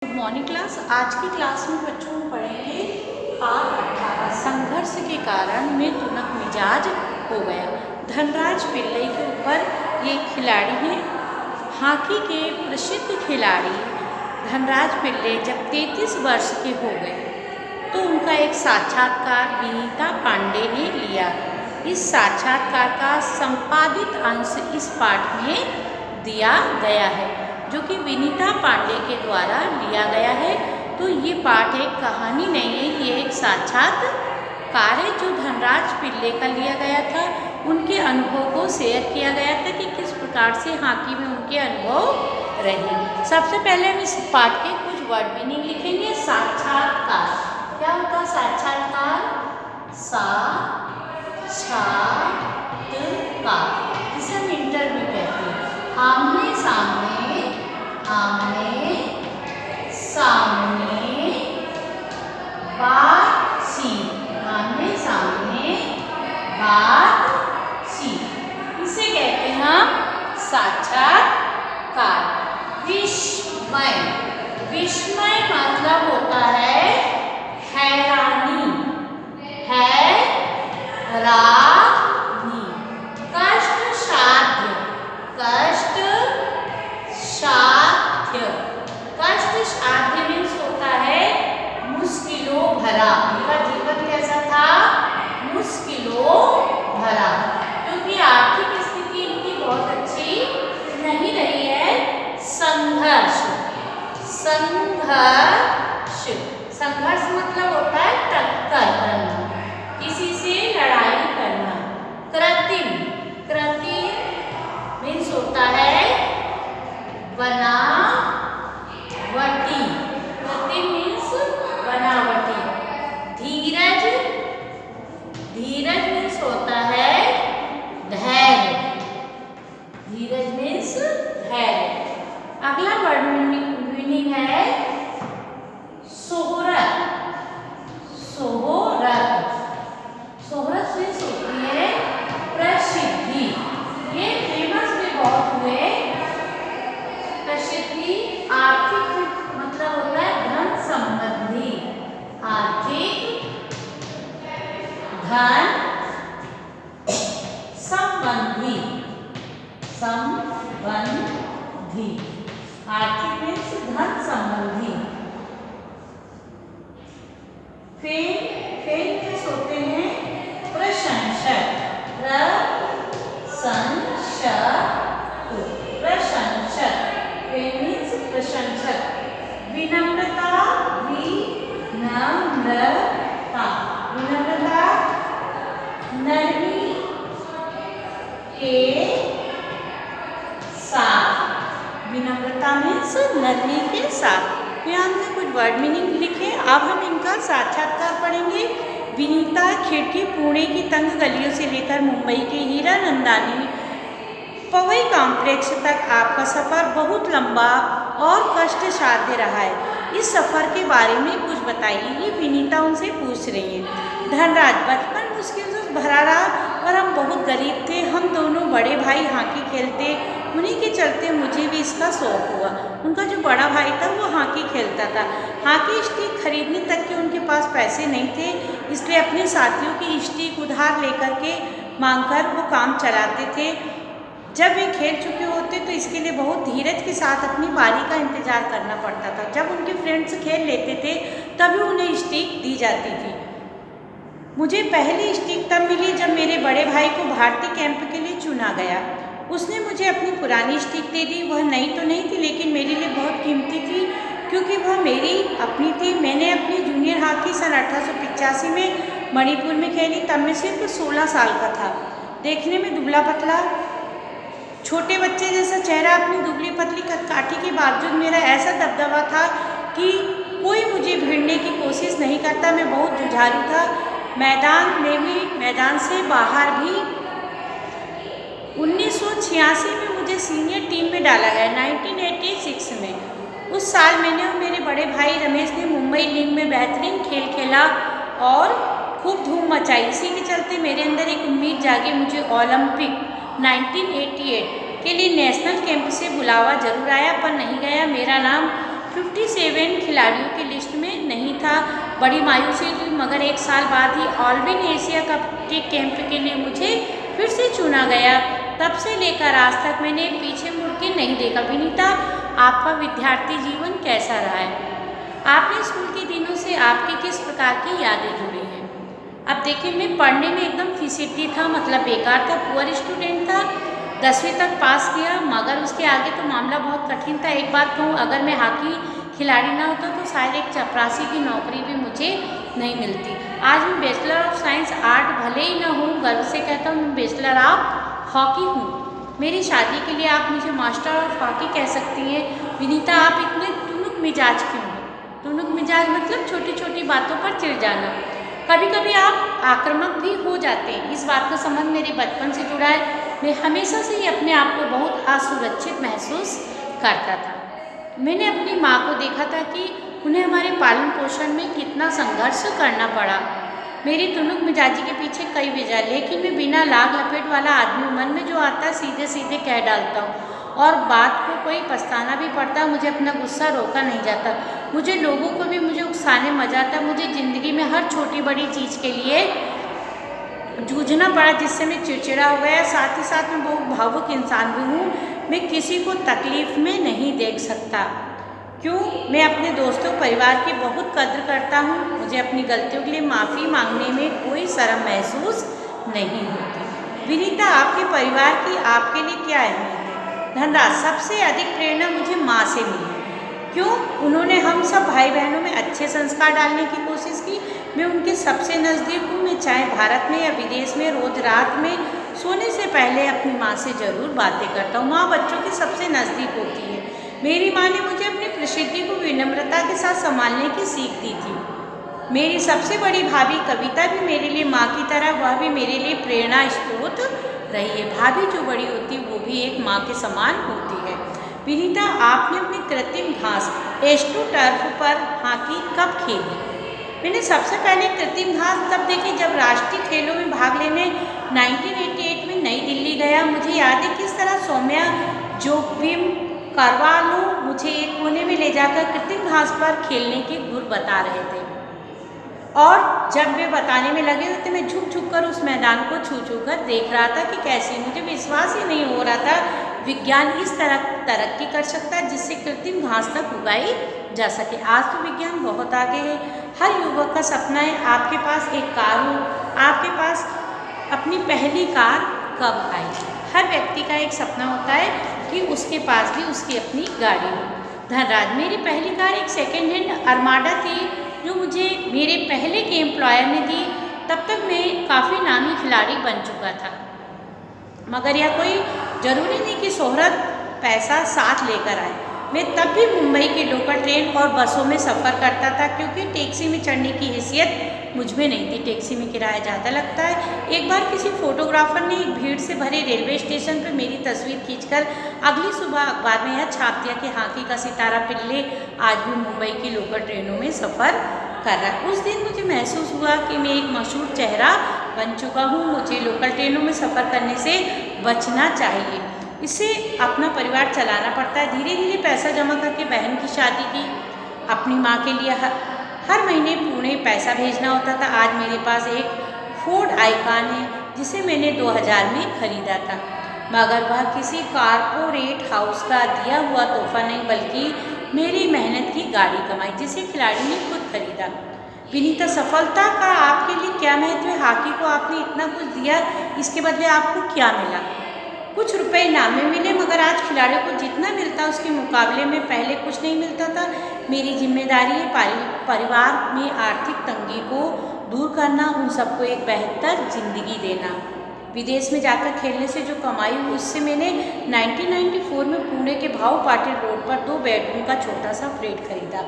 Good morning class. आज की class में बच्चों हम पढ़ेंगे पाठ 18 संघर्ष के कारण मैं तुनक मिजाज हो गया। धनराज पिल्लई के ऊपर ये खिलाड़ी हैं। हॉकी के प्रसिद्ध खिलाड़ी धनराज पिल्लई जब 33 वर्ष के हो गए तो उनका एक साक्षात्कार विनीता पांडे ने लिया। इस साक्षात्कार का संपादित अंश इस पाठ में दिया गया है जो कि विनीता पांडे के द्वारा लिया गया है। तो ये पाठ एक कहानी नहीं है, ये एक साक्षात्कार है जो धनराज पिल्लई का लिया गया था। उनके अनुभव को शेयर किया गया था कि किस प्रकार से हॉकी में उनके अनुभव रहे। सबसे पहले हम इस पाठ के कुछ वर्ड मीनिंग लिखेंगे। साक्षात्कार क्या होता है? साक्षात्कार जिसे हम इंटरव्यू कहते हैं। आमने सामने बातचीत, आमने सामने बातचीत, इसे कहते हैं हम साक्षात्कार। विस्मय, विस्मय मतलब होता है हैरानी, कष्ट साध्य, कष्ट साध्य मीन्स होता है मुश्किलों भरा। उनका जीवन कैसा था? मुश्किलों भरा, क्योंकि आर्थिक स्थिति इनकी बहुत अच्छी नहीं रही है। संघर्ष मतलब होता है टक्कर करना, किसी से लड़ाई करना। कृत्रिम मीन्स होता है बनावटी, कृत्रिम मीन्स बनावटी। धीरज मीन्स होता है धैर्य, धीरज मीन्स धैर्य। अगला वर्ड मीनिंग है शोहरत, शोहरत मीन्स होती है प्रसिद्धि। ये फेमस भी बहुत हुए। प्रसिद्धि। आर्थिक मतलब होता है धन संबंधी, आर्थिक धन संबंधी, आर्थिक मीन्स धन संबंधी। फेम मीन्स होते हैं प्रशंसक, प्रशंसक। विनम्रता, नरमी के साथ, विनम्रता मीन्स नरमी के साथ। यहाँ हमने कुछ वर्ड मीनिंग लिखे। अब हम इनका साक्षात्कार पढ़ेंगे। विनीता खिड़की पुणे की तंग गलियों से लेकर मुंबई के हीरानंदानी पवई कॉम्प्लेक्स तक आपका सफ़र बहुत लंबा और कष्ट साध्य रहा है। इस सफ़र के बारे में कुछ बताइए, ये विनीता उनसे पूछ रही हैं। धनराज, बचपन मुश्किल से भरा रहा और हम बहुत गरीब थे। हम दोनों बड़े भाई हॉकी खेलते, उन्हीं के चलते मुझे भी इसका शौक़ हुआ। उनका जो बड़ा भाई था वो हॉकी खेलता था। हॉकी स्टिक खरीदने तक के उनके पास पैसे नहीं थे, इसलिए अपने साथियों की स्टिक उधार लेकर के मांगकर वो काम चलाते थे। जब वे खेल चुके होते तो इसके लिए बहुत धीरज के साथ अपनी बारी का इंतज़ार करना पड़ता था। जब उनके फ्रेंड्स खेल लेते थे तभी उन्हें स्टिक दी जाती थी। मुझे पहली स्टिक तब मिली जब मेरे बड़े भाई को भारतीय कैंप के लिए चुना गया। उसने मुझे अपनी पुरानी स्टिक दे दी। वह नई तो नहीं थी, लेकिन मेरे लिए बहुत कीमती थी क्योंकि वह मेरी अपनी थी। मैंने अपनी जूनियर हॉकी सन 1885 में मणिपुर में खेली। तब मैं सिर्फ 16 साल का था। देखने में दुबला पतला, छोटे बच्चे जैसा चेहरा, अपनी दुबली पतली कदकाठी के बावजूद मेरा ऐसा दबदबा था कि कोई मुझे भिड़ने की कोशिश नहीं करता। मैं बहुत जुझारू था, मैदान में भी, मैदान से बाहर भी। 1986 में मुझे सीनियर टीम में डाला गया। 1986 में उस साल मैंने और मेरे बड़े भाई रमेश ने मुंबई लीग में बेहतरीन खेल खेला और खूब धूम मचाई। इसी के चलते मेरे अंदर एक उम्मीद जागी। मुझे ओलंपिक 1988 के लिए नेशनल कैंप से बुलावा जरूर आया पर नहीं गया। मेरा नाम 57 खिलाड़ियों की लिस्ट में नहीं था। बड़ी मायूसी थी, मगर 1 साल बाद ही ऑलविन एशिया कप के कैंप के लिए मुझे फिर से चुना गया। तब से लेकर आज तक मैंने पीछे मुड़ के नहीं देखा। विनीता, आपका विद्यार्थी जीवन कैसा रहा है? आपने स्कूल के दिनों से आपकी किस प्रकार की यादें जुड़ी हैं? अब देखिए, मैं पढ़ने में एकदम फिसिड्डी था, मतलब बेकार था, पुअर स्टूडेंट था। 10वीं तक पास किया, मगर उसके आगे तो मामला बहुत कठिन था। एक बात कहूँ, अगर मैं हॉकी खिलाड़ी ना होता तो शायद एक चपरासी की नौकरी भी मुझे नहीं मिलती। आज मैं बैचलर ऑफ साइंस आर्ट भले ही ना हूँ, गर्व से कहता हूँ मैं बैचलर ऑफ हॉकी हूँ। मेरी शादी के लिए आप मुझे मास्टर ऑफ हॉकी कह सकती हैं। विनीता, आप इतने टुनुक मिजाज क्यों हैं? टुनुक मिजाज मतलब छोटी छोटी बातों पर चिढ़ जाना। कभी कभी आप आक्रामक भी हो जाते हैं। इस बात का संबंध मेरे बचपन से जुड़ा है। मैं हमेशा से ही अपने आप को बहुत असुरक्षित महसूस करता था। मैंने अपनी माँ को देखा था कि उन्हें हमारे पालन पोषण में कितना संघर्ष करना पड़ा। मेरी तुनुक मिजाजी के पीछे कई वजह, लेकिन मैं बिना लाग लपेट वाला आदमी, मन में जो आता है सीधे सीधे कह डालता हूँ, और बात को कोई पछताना भी पड़ता, मुझे अपना गुस्सा रोका नहीं जाता। मुझे लोगों को भी मुझे उकसाने मजा आता। मुझे ज़िंदगी में हर छोटी बड़ी चीज़ के लिए जूझना पड़ा जिससे मैं चिड़चिड़ा हो गया। साथ ही साथ मैं बहुत भावुक इंसान भी हूँ। मैं किसी को तकलीफ़ में नहीं देख सकता। क्यों? मैं अपने दोस्तों परिवार की बहुत कद्र करता हूँ। मुझे अपनी गलतियों के लिए माफ़ी मांगने में कोई शर्म महसूस नहीं होती। विनीता, आपके परिवार की आपके लिए क्या अहमियत है? धनराज, सबसे अधिक प्रेरणा मुझे माँ से मिली। क्यों? उन्होंने हम सब भाई बहनों में अच्छे संस्कार डालने की कोशिश की। मैं उनके सबसे नज़दीक हूँ। मैं चाहे भारत में या विदेश में रोज़ रात में सोने से पहले अपनी माँ से ज़रूर बातें करता हूँ। माँ बच्चों के सबसे नज़दीक होती है। मेरी माँ ने मुझे अपनी प्रसिद्धि को विनम्रता के साथ संभालने की सीख दी थी। मेरी सबसे बड़ी भाभी कविता भी मेरे लिए माँ की तरह, वह भी मेरे लिए प्रेरणा स्रोत रही है। भाभी जो बड़ी होती है वो भी एक माँ के समान होती है। विनीता, आपने अपनी कृत्रिम घास एस्ट्रो टर्फ पर हॉकी कब खेली? मैंने सबसे पहले कृत्रिम घास तब देखी जब राष्ट्रीय खेलों में भाग लेने 1988 में नई दिल्ली गया। मुझे याद है किस तरह सौम्या जोक्विम करवालो मुझे एक कोने में ले जाकर कृत्रिम घास पर खेलने के गुर बता रहे थे, और जब वे बताने में लगे तो मैं झुक झुक कर उस मैदान को छू छू कर देख रहा था कि कैसे। मुझे विश्वास ही नहीं हो रहा था विज्ञान इस तरह तरक्की कर सकता है जिससे कृत्रिम घास तक उगाई जा सके। आज तो विज्ञान बहुत आगे है। हर युवक का सपना है आपके पास एक कार हो। आपके पास अपनी पहली कार कब आई? हर व्यक्ति का एक सपना होता है कि उसके पास भी उसकी अपनी गाड़ी हो। धनराज, मेरी पहली कार एक सेकेंड हैंड अरमाडा थी जो मुझे मेरे पहले के एम्प्लॉयर ने दी। तब तक मैं काफ़ी नामी खिलाड़ी बन चुका था, मगर यह कोई ज़रूरी नहीं कि शोहरत पैसा साथ लेकर आए। मैं तब भी मुंबई की लोकल ट्रेन और बसों में सफ़र करता था, क्योंकि टैक्सी में चढ़ने की हैसियत मुझ में नहीं थी। टैक्सी में किराया ज़्यादा लगता है। एक बार किसी फोटोग्राफर ने एक भीड़ से भरे रेलवे स्टेशन पर मेरी तस्वीर खींचकर अगली सुबह अखबार में यह छाप दिया कि हॉकी का सितारा पिल्ले आज भी मुंबई की लोकल ट्रेनों में सफ़र कर रहा है। उस दिन मुझे महसूस हुआ कि मैं एक मशहूर चेहरा बन चुका हूँ। मुझे लोकल ट्रेनों में सफ़र करने से बचना चाहिए। इससे अपना परिवार चलाना पड़ता है। धीरे धीरे पैसा जमा करके बहन की शादी की। अपनी माँ के लिए हर महीने पुणे पैसा भेजना होता था। आज मेरे पास एक फोर्ड आइकॉन है जिसे मैंने 2000 में खरीदा था, मगर वह किसी कारपोरेट हाउस का दिया हुआ तोहफा नहीं, बल्कि मेरी मेहनत की गाड़ी कमाई जिसे खिलाड़ी ने खुद खरीदा। विनीता, सफलता का आपके लिए क्या महत्व है? हॉकी को आपने इतना कुछ दिया, इसके बदले आपको क्या मिला? कुछ रुपए इनाम में मिले, मगर आज खिलाड़ियों को जितना मिलता है उसके मुकाबले में पहले कुछ नहीं मिलता था। मेरी जिम्मेदारी है परिवार में आर्थिक तंगी को दूर करना, उन सबको एक बेहतर जिंदगी देना। विदेश में जाकर खेलने से जो कमाई हुई उससे मैंने 1994 में पुणे के भाऊ पाटिल रोड पर 2 बेडरूम का छोटा सा फ्लैट खरीदा।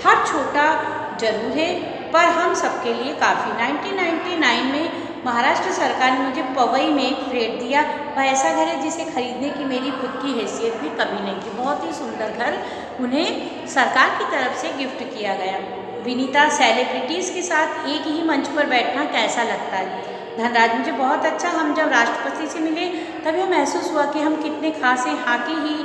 हर छोटा जरूर है पर हम सबके लिए काफ़ी। 1999 में महाराष्ट्र सरकार ने मुझे पवई में एक फ्लैट दिया। वह ऐसा घर है जिसे खरीदने की मेरी खुद की हैसियत भी कभी नहीं थी। बहुत ही सुंदर घर उन्हें सरकार की तरफ से गिफ्ट किया गया। विनीता, सेलिब्रिटीज़ के साथ एक ही मंच पर बैठना कैसा लगता है? धनराज, मुझे बहुत अच्छा। हम जब राष्ट्रपति से मिले तब यह महसूस हुआ कि हम कितने खास हैं। हॉकी ही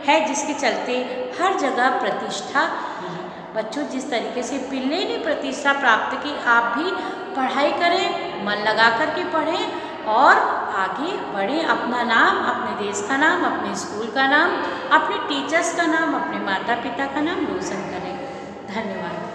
है जिसके चलते हर जगह प्रतिष्ठा मिली। बच्चों, जिस तरीके से पिल्ले ने प्रतिष्ठा प्राप्त की, आप भी पढ़ाई करें, मन लगा कर के पढ़ें और आगे बढ़ें। अपना नाम, अपने देश का नाम, अपने स्कूल का नाम, अपने टीचर्स का नाम, अपने माता पिता का नाम रोशन करें। धन्यवाद।